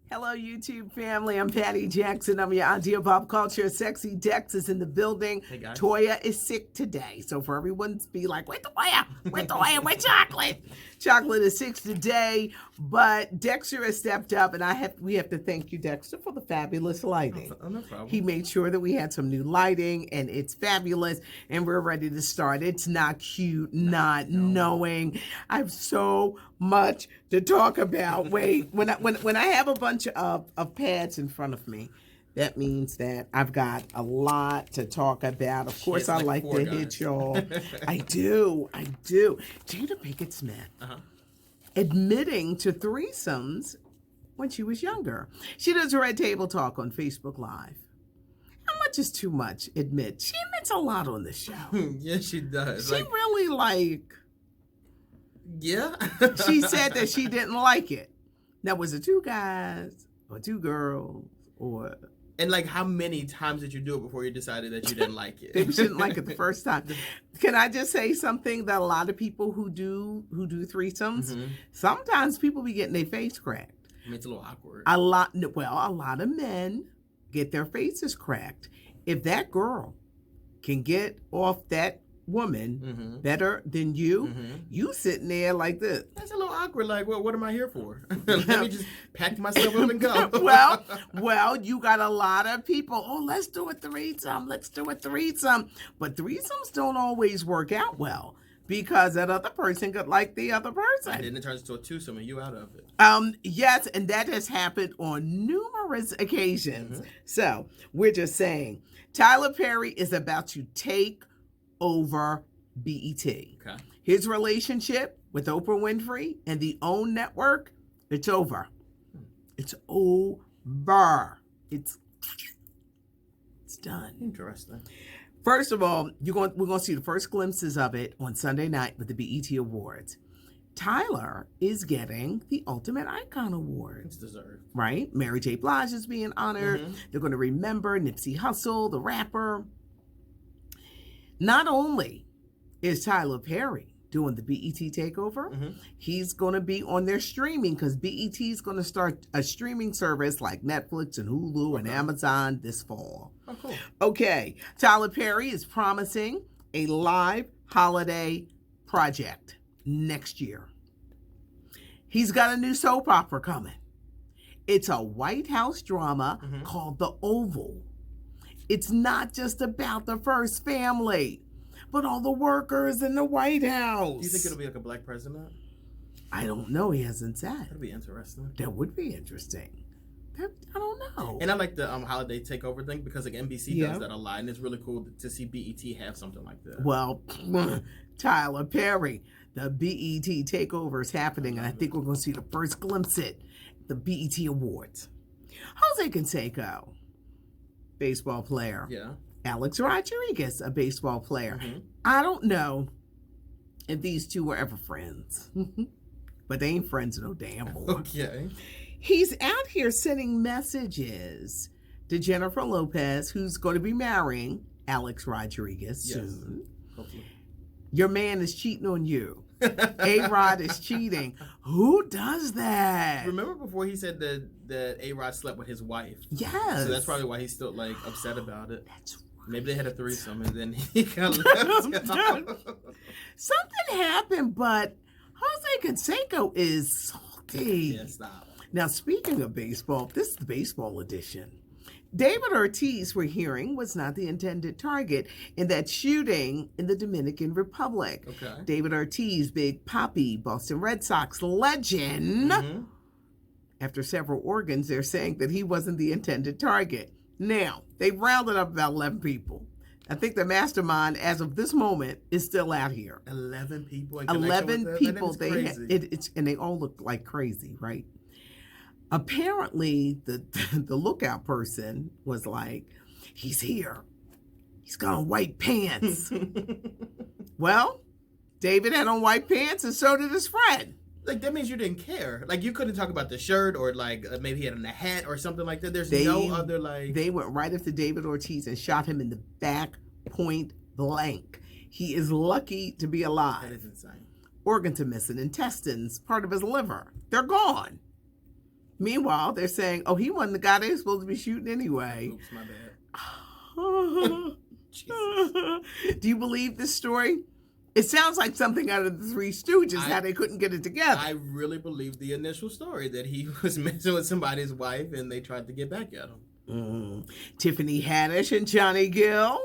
Hello, YouTube family. I'm Patty Jackson. I'm your auntie of pop culture. Sexy Dex is in the building. Hey, guys. Toya is sick today. So for everyone to be like, where's Toya? Where's Toya? Where's Chocolate? Chocolate is sick today, but Dexter has stepped up, and we have to thank you, Dexter, for the fabulous lighting. Oh, no problem. He made sure that we had some new lighting, and it's fabulous, and we're ready to start. It's not cute, not knowing. I have so much to talk about. Wait, when I have a bunch of pads in front of me, that means that I've got a lot to talk about. Of course, I like to hit y'all. I do. Jada Pinkett Smith admitting to threesomes when she was younger. She does Red Table Talk on Facebook Live. How much is too much? Admit. She admits a lot on the show. Yeah, she does. She really Yeah. She said that she didn't like it. Now, was it two guys or two girls or... And how many times did you do it before you decided that you didn't like it? They shouldn't like it the first time. Can I just say something that a lot of people who do threesomes, sometimes people be getting their face cracked. I mean, it's a little awkward. A lot of men get their faces cracked. If that girl can get off that woman better than you, you sitting there like this. That's a little awkward. What am I here for? Let me just pack myself up and go. well, you got a lot of people. Oh, let's do a threesome. Let's do a threesome. But threesomes don't always work out well because that other person could like the other person. And then it turns into a twosome and you out of it. Yes, and that has happened on numerous occasions. So we're just saying, Tyler Perry is about to take over BET. Okay. His relationship with Oprah Winfrey and the OWN network, it's over. It's over. It's done. Interesting. First of all, we're going to see the first glimpses of it on Sunday night with the BET Awards. Tyler is getting the Ultimate Icon Award. It's deserved. Right? Mary J. Blige is being honored. They're going to remember Nipsey Hussle, the rapper. Not only is Tyler Perry doing the BET takeover, he's going to be on their streaming because BET is going to start a streaming service like Netflix and Hulu and Amazon this fall. Oh, cool. Okay, Tyler Perry is promising a live holiday project next year. He's got a new soap opera coming. It's a White House drama called The Oval. It's not just about the first family, but all the workers in the White House. Do you think it'll be like a black president? I don't know. He hasn't said. That'd be interesting. That would be interesting. I don't know. And I like the holiday takeover thing because NBC does that a lot, and it's really cool to see BET have something like that. Well, Tyler Perry, the BET takeover is happening, and I think we're going to see the first glimpse at the BET Awards. Jose Canseco, baseball player. Yeah. Alex Rodriguez, a baseball player. I don't know if these two were ever friends, but they ain't friends no damn more. Okay. He's out here sending messages to Jennifer Lopez, who's going to be marrying Alex Rodriguez soon. Hopefully. Your man is cheating on you. A-Rod is cheating. Who does that? Remember before he said that A-Rod slept with his wife? Yes. So that's probably why he's still upset about it. That's right. Maybe they had a threesome and then he got left. Something happened, but Jose Canseco is salty. Yeah, stop. Now, speaking of baseball, this is the baseball edition. David Ortiz, we're hearing, was not the intended target in that shooting in the Dominican Republic. Okay. David Ortiz, Big Papi, Boston Red Sox legend. After several organs, they're saying that he wasn't the intended target. Now, they've rounded up about 11 people. I think the mastermind, as of this moment, is still out here. 11 people. 11 people. It's and they all look like crazy, right? Apparently, the lookout person was like, he's here. He's got on white pants. Well, David had on white pants and so did his friend. That means you didn't care. You couldn't talk about the shirt or maybe he had on a hat or something like that. There's no other They went right after David Ortiz and shot him in the back point blank. He is lucky to be alive. That is insane. Organs are missing, intestines, part of his liver. They're gone. Meanwhile, they're saying, "Oh, he wasn't the guy they were supposed to be shooting anyway." Oops, my bad. Jesus. Do you believe this story? It sounds like something out of the Three Stooges, how they couldn't get it together. I really believe the initial story that he was messing with somebody's wife and they tried to get back at him. Tiffany Haddish and Johnny Gill.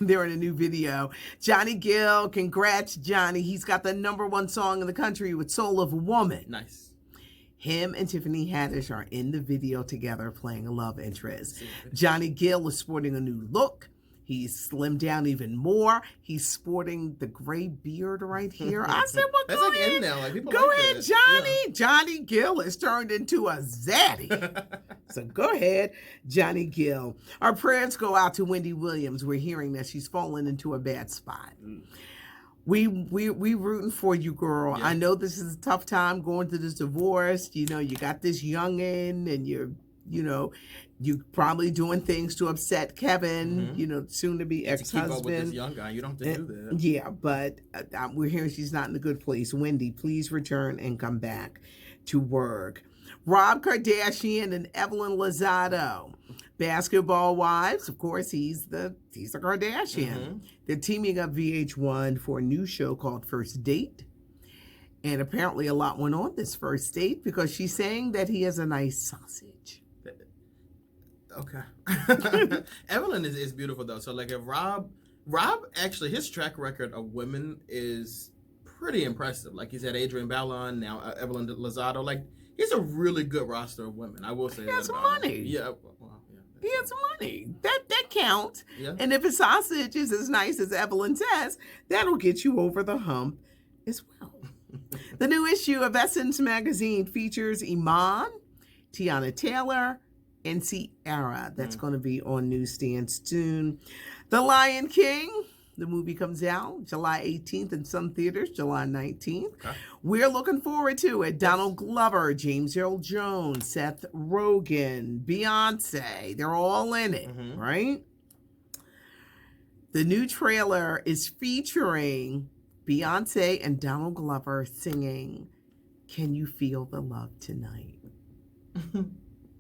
They're in a new video. Johnny Gill, congrats, Johnny. He's got the #1 song in the country with Soul of a Woman. Nice. Him and Tiffany Haddish are in the video together playing a love interest. Johnny Gill is sporting a new look. He's slimmed down even more. He's sporting the gray beard right here. I said, well, that's go like ahead. In now. Like, people go like ahead, that. Johnny. Yeah. Johnny Gill has turned into a zaddy. So go ahead, Johnny Gill. Our prayers go out to Wendy Williams. We're hearing that she's fallen into a bad spot. We rooting for you, girl. Yeah. I know this is a tough time going through this divorce. You know, you got this youngin' and you're probably doing things to upset Kevin, soon to be ex-husband. To keep up with this young guy, you don't have to do that. Yeah, but we're hearing she's not in a good place. Wendy, please return and come back to work. Rob Kardashian and Evelyn Lozado, basketball wives. Of course, he's a Kardashian. They're teaming up VH1 for a new show called First Date. And apparently a lot went on this first date because she's saying that he has a nice sausage. Okay. Evelyn is beautiful though. So like if Rob actually his track record of women is pretty impressive. Like he's had Adrienne Ballon, now Evelyn Lozado. Like he's a really good roster of women. I will say that. He has some money. Yeah. Well, yeah. He has some money. That counts. Yeah. And if his sausage is as nice as Evelyn says, that'll get you over the hump as well. The new issue of Essence magazine features Iman, Tiana Taylor, and Ciara. That's going to be on newsstands soon. The Lion King, the movie comes out July 18th in some theaters, July 19th. Okay. We're looking forward to it. Donald Glover, James Earl Jones, Seth Rogen, Beyonce. They're all in it, right? The new trailer is featuring Beyonce and Donald Glover singing Can You Feel the Love Tonight?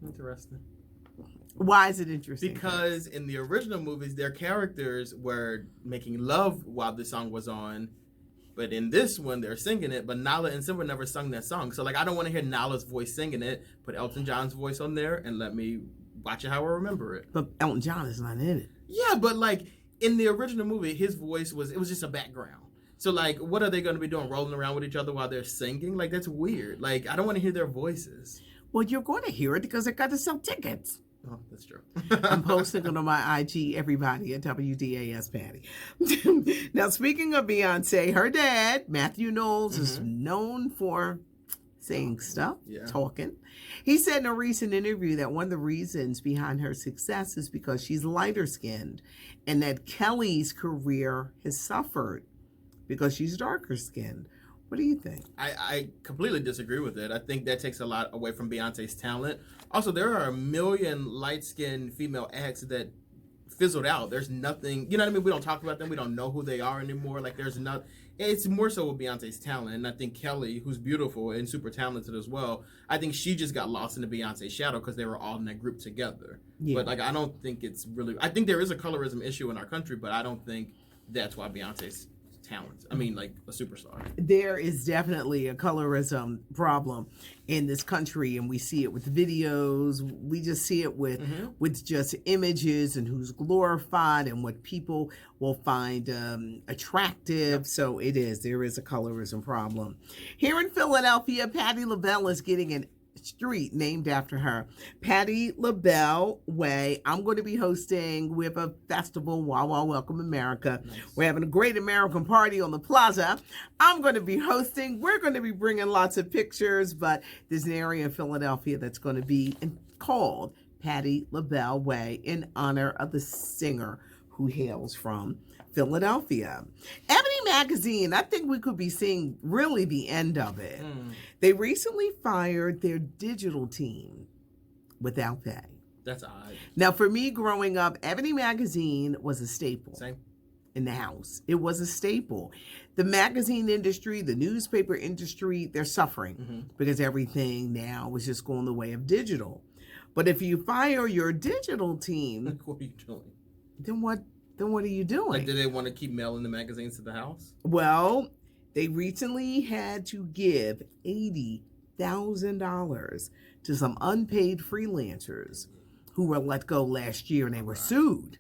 Interesting. Why is it interesting? Because in the original movies, their characters were making love while the song was on. But in this one, they're singing it. But Nala and Simba never sung that song. So, like, I don't want to hear Nala's voice singing it. Put Elton John's voice on there and let me watch it how I remember it. But Elton John is not in it. Yeah, but, like, in the original movie, his voice was just a background. So, like, what are they going to be doing? Rolling around with each other while they're singing? Like, that's weird. Like, I don't want to hear their voices. Well, you're going to hear it because they've got to sell tickets. Oh, that's true. I'm posting it on my IG, everybody at WDAS Patty. Now, speaking of Beyonce, her dad, Matthew Knowles, is known for saying stuff, talking. He said in a recent interview that one of the reasons behind her success is because she's lighter skinned and that Kelly's career has suffered because she's darker skinned. What do you think? I completely disagree with it. I think that takes a lot away from Beyonce's talent. Also, there are a million light-skinned female acts that fizzled out. There's nothing, you know what I mean? We don't talk about them. We don't know who they are anymore. Like, there's not, it's more so with Beyonce's talent. And I think Kelly, who's beautiful and super talented as well, I think she just got lost in the Beyonce shadow because they were all in that group together. Yeah. But, like, I don't think it's really, I think there is a colorism issue in our country, but I don't think that's why Beyonce's talent. I mean, like a superstar. There is definitely a colorism problem in this country, and we see it with videos. We just see it with just images and who's glorified and what people will find attractive. So there is a colorism problem. Here in Philadelphia, Patti LaBelle is getting an street named after her, Patti LaBelle Way. I'm going to be hosting with a festival, Wow Wow Welcome America. Nice. We're having a great American party on the plaza. I'm going to be hosting. We're going to be bringing lots of pictures, but there's an area in Philadelphia that's going to be called Patti LaBelle Way in honor of the singer who hails from Philadelphia. Ebony magazine, I think we could be seeing really the end of it. They recently fired their digital team without pay. That's odd. Now, for me growing up, Ebony magazine was a staple. Same. in the house. It was a staple. The magazine industry, the newspaper industry, they're suffering because everything now is just going the way of digital. But if you fire your digital team, what are you doing? Then what are you doing? Like, do they want to keep mailing the magazines to the house? Well, they recently had to give $80,000 to some unpaid freelancers who were let go last year, and they were sued.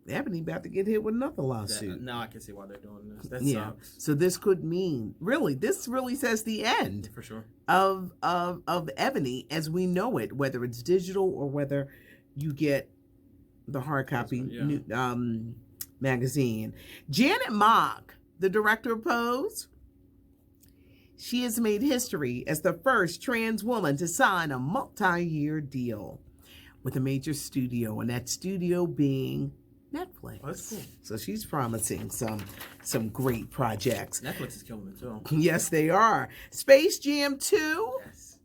Ebony about to get hit with another lawsuit. Now I can see why they're doing this. That sucks. So this could mean, this really says the end for sure of Ebony as we know it, whether it's digital or whether you get the hard copy magazine. Janet Mock, the director of Pose, she has made history as the first trans woman to sign a multi-year deal with a major studio, and that studio being Netflix. Oh, that's cool. So she's promising some great projects. Netflix is killing it too. Yes, they are. Space Jam 2. Yes.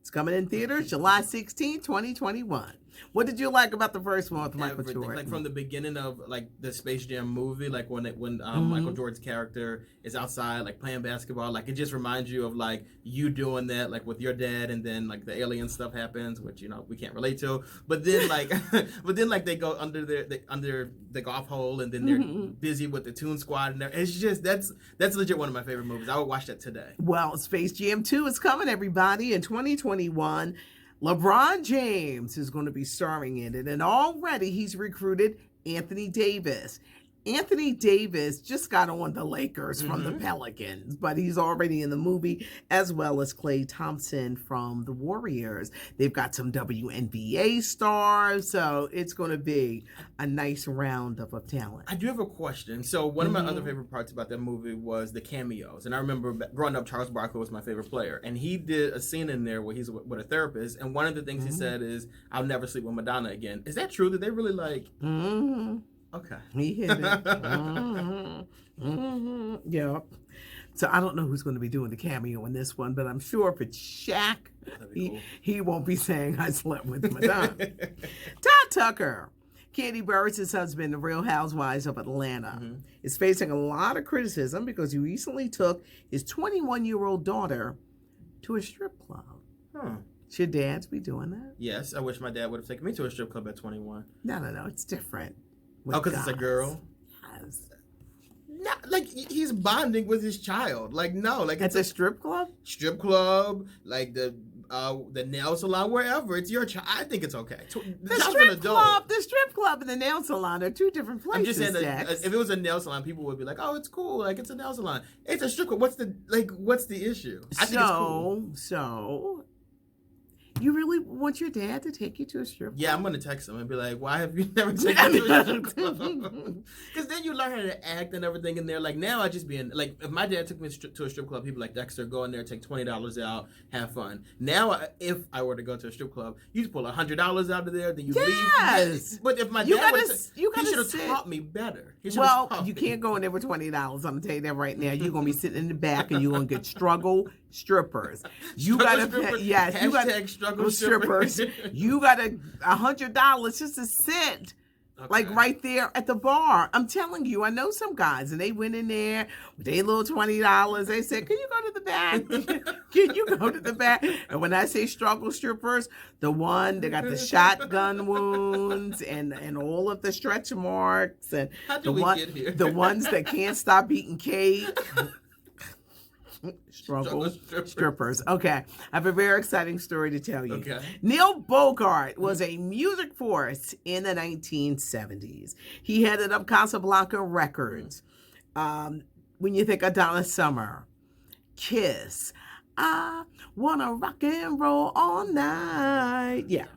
It's coming in theaters July 16, 2021. What did you like about the first one with Michael Jordan? Like from the beginning of like the Space Jam movie, like when Michael Jordan's character is outside like playing basketball, like it just reminds you of like you doing that like with your dad, and then like the alien stuff happens, which we can't relate to. But then like they go under the golf hole, and then they're busy with the Toon Squad, and it's just that's legit one of my favorite movies. I would watch that today. Well, Space Jam 2 is coming, everybody, in 2021. LeBron James is going to be starring in it, and already he's recruited Anthony Davis. Anthony Davis just got on the Lakers from the Pelicans, but he's already in the movie, as well as Klay Thompson from the Warriors. They've got some WNBA stars, so it's going to be a nice roundup of talent. I do have a question. So one of my other favorite parts about that movie was the cameos. And I remember growing up, Charles Barkley was my favorite player. And he did a scene in there where he's with a therapist. And one of the things he said is, "I'll never sleep with Madonna again." Is that true? Did they really like... Okay. He hit it. Yep. So I don't know who's going to be doing the cameo in this one, but I'm sure if it's Shaq, he won't be saying I slept with Madonna. Todd Tucker, Candy Burris' husband, the Real Housewives of Atlanta, is facing a lot of criticism because he recently took his 21-year-old daughter to a strip club. Should dads be doing that? Yes, I wish my dad would have taken me to a strip club at 21. No, it's different. Because it's a girl? Yes. No, like he's bonding with his child. Like no, like it's a strip club. Strip club, like the nail salon, wherever. It's your child. I think it's okay. The strip club and the nail salon are two different places. I'm just saying that if it was a nail salon, people would be like, "Oh, it's cool. Like it's a nail salon. It's a strip club. What's the issue?" I think it's cool. So. You really want your dad to take you to a strip club? Yeah, I'm going to text him and be like, "Why have you never taken me to a strip club?" Because then you learn how to act and everything in there. Like, now I just be in, like, if my dad took me to a strip club, he'd be like, "Dexter, go in there, take $20 out, have fun." Now, if I were to go to a strip club, you just pull $100 out of there, then you leave. But if my dad he should have taught me better. You can't go in there with $20. I'm going to tell you that right now. You're going to be sitting in the back and you're going to get struggle strippers. You got to pay. Yes, you got struggle strippers. You got $100 just to sit. Okay. Like right there at the bar. I'm telling you, I know some guys, and they went in there with their little $20. They said, "Can you go to the back? Can you go to the back?" And when I say struggle strippers, the one that got the shotgun wounds and all of the stretch marks, and the ones that can't stop eating cake. Struggle strippers. Okay. I have a very exciting story to tell you. Okay. Neil Bogart was a music force in the 1970s. He headed up Casablanca Records. When you think of Donna Summer, Kiss, I Wanna Rock and Roll All Night. Yeah.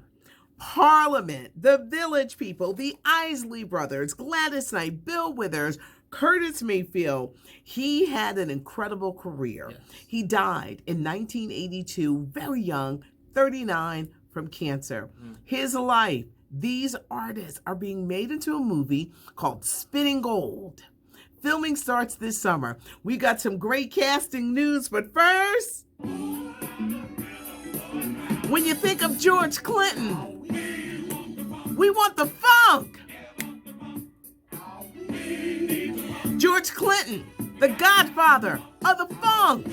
Parliament, The Village People, the Isley Brothers, Gladys Knight, Bill Withers, Curtis Mayfield. He had an incredible career. Yes. He died in 1982, very young, 39, from cancer. His life, these artists are being made into a movie called Spinning Gold. Filming starts this summer. We got some great casting news, but first, when you think of George Clinton, we want the funk. George Clinton, the godfather of the funk.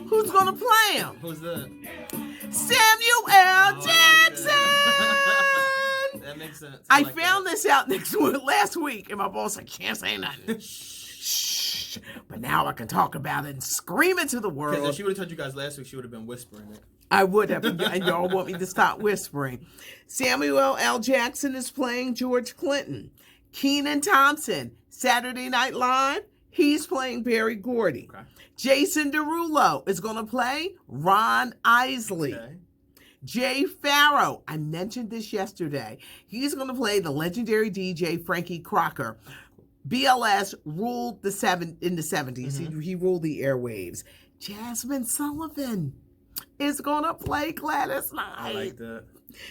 Who's going to play him? Who's that? Samuel L. Jackson. That makes sense. I found this out last week, and my boss said, can't say nothing. Shh. But now I can talk about it and scream it to the world. Because if she would have told you guys last week, she would have been whispering it. I would have, and y'all want me to stop whispering. Samuel L. Jackson is playing George Clinton. Kenan Thompson, Saturday Night Live, he's playing Barry Gordy. Okay. Jason Derulo is going to play Ron Isley. Okay. Jay Farrow, I mentioned this yesterday. He's going to play the legendary DJ Frankie Crocker. BLS ruled in the 70s. Mm-hmm. He ruled the airwaves. Jasmine Sullivan is going to play Gladys Knight. I like that.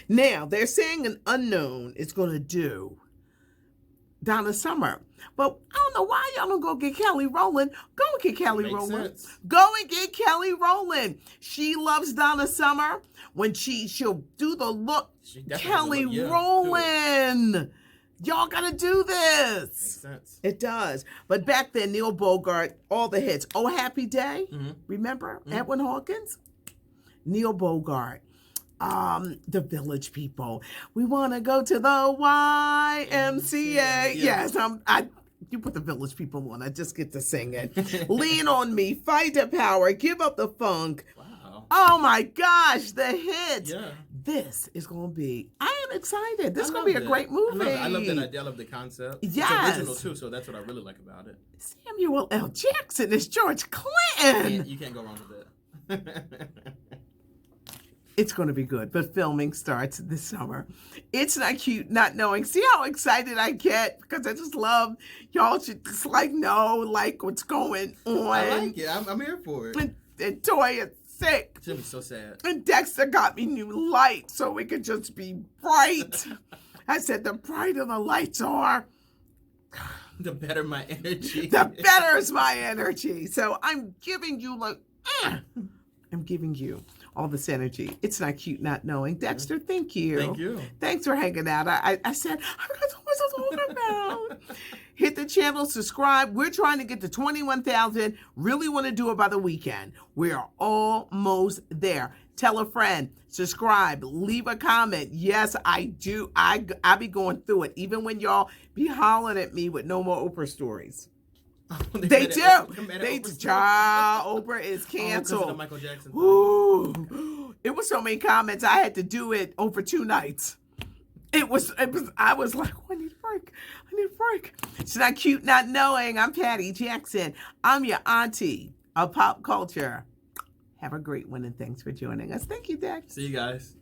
Now, they're saying an unknown is going to do Donna Summer. But I don't know why y'all don't go get Kelly Rowland. Go and get Kelly Makes Rowland. sense. Go and get Kelly Rowland. She loves Donna Summer. When she'll do the look. Kelly Rowland. Y'all gotta do this. Makes sense. It does. But back then, Neil Bogart, all the hits. Oh, Happy Day. Mm-hmm. Remember? Edwin Hawkins? Neil Bogart. The Village People. We want to go to the YMCA. Yes, you put the Village People on. I just get to sing it. Lean on Me, Fight the Power, Give Up the Funk. Wow. Oh my gosh, the hits. Yeah. This is going to be, I am excited. This is going love to be a it. great movie. I love that idea. I love the concept. Yes. It's original too, so that's what I really like about it. Samuel L. Jackson is George Clinton. You can't go wrong with it. It's going to be good, but filming starts this summer. It's not cute not knowing. See how excited I get? Because I just love, y'all should just know what's going on. I like it. I'm here for it. And Toy is sick. It's going to be so sad. And Dexter got me new lights so it could just be bright. I said, the brighter the lights are, the better my energy. the better is my energy. So I'm giving you I'm giving you all this energy. It's not cute not knowing. Dexter, thank you. Thank you. Thanks for hanging out. I said, I forgot what I was talking about. Hit the channel, subscribe. We're trying to get to 21,000. Really want to do it by the weekend. We are almost there. Tell a friend, subscribe, leave a comment. Yes, I do. I be going through it, even when y'all be hollering at me with no more Oprah stories. They do. Oprah is canceled. The Michael Jackson. Ooh, it was so many comments. I had to do it over 2 nights. It was. I was like, oh, I need a break. It's not cute not knowing. I'm Patty Jackson. I'm your auntie of pop culture. Have a great one, and thanks for joining us. Thank you, Dex. See you guys.